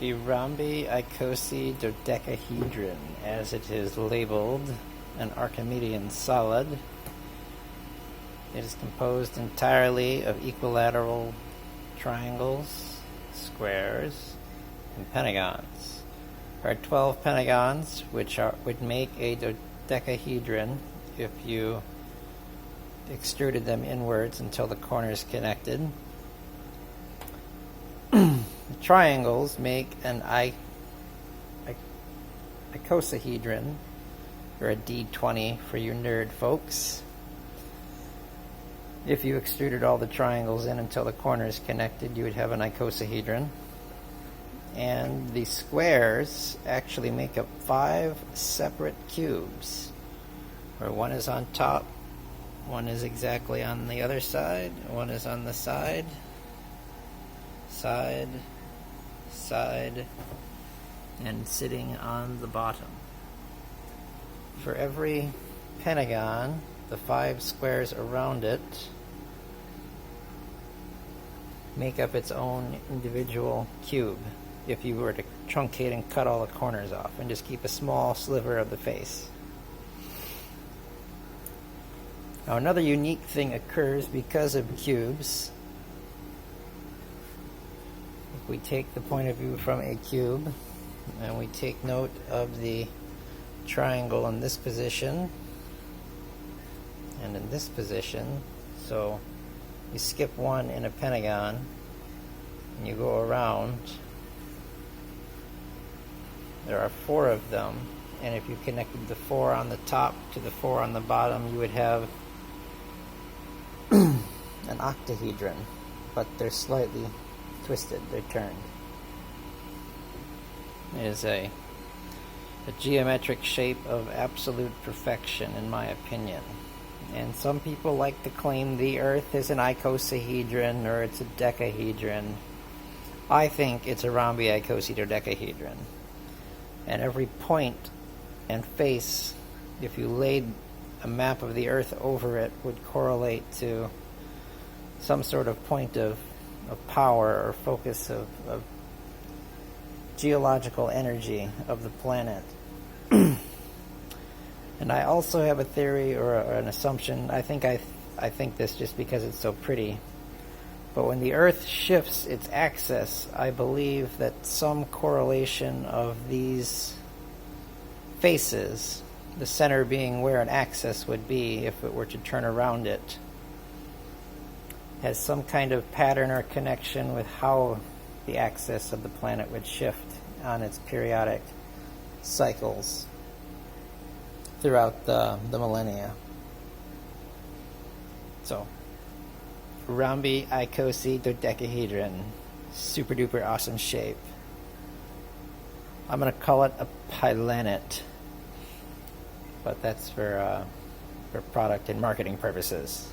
The Rhombicosidodecahedron, as it is labeled, an Archimedean solid. It is composed entirely of equilateral triangles, squares, and pentagons. There are 12 pentagons, which would make a dodecahedron if you extruded them inwards until the corners connected. The triangles make an icosahedron, or a D20 for you nerd folks. If you extruded all the triangles in until the corners connected, you would have an icosahedron. And the squares actually make up 5 separate cubes, where one is on top, one is exactly on the other side, one is on the side, and sitting on the bottom. For every pentagon, the 5 squares around it make up its own individual cube, if you were to truncate and cut all the corners off and just keep a small sliver of the face. Now, another unique thing occurs because of cubes. If we take the point of view from a cube and we take note of the triangle in this position and in this position, so you skip one in a pentagon and you go around, there are 4 of them, and if you connected the 4 on the top to the 4 on the bottom, you would have an octahedron, but they're slightly twisted, they're turned. It is a geometric shape of absolute perfection, in my opinion. And some people like to claim the Earth is an icosahedron or it's a decahedron. I think it's a rhombicosidodecahedron. And every point and face, if you laid a map of the Earth over it, would correlate to some sort of point of power or focus of geological energy of the planet. And I also have a theory or an assumption. I think this just because it's so pretty. But when the Earth shifts its axis, I believe that some correlation of these faces, the center being where an axis would be if it were to turn around it, has some kind of pattern or connection with how the axis of the planet would shift on its periodic cycles throughout the millennia. So, Rhombicosidodecahedron, super duper awesome shape. I'm going to call it a Pylanet, but that's for product and marketing purposes.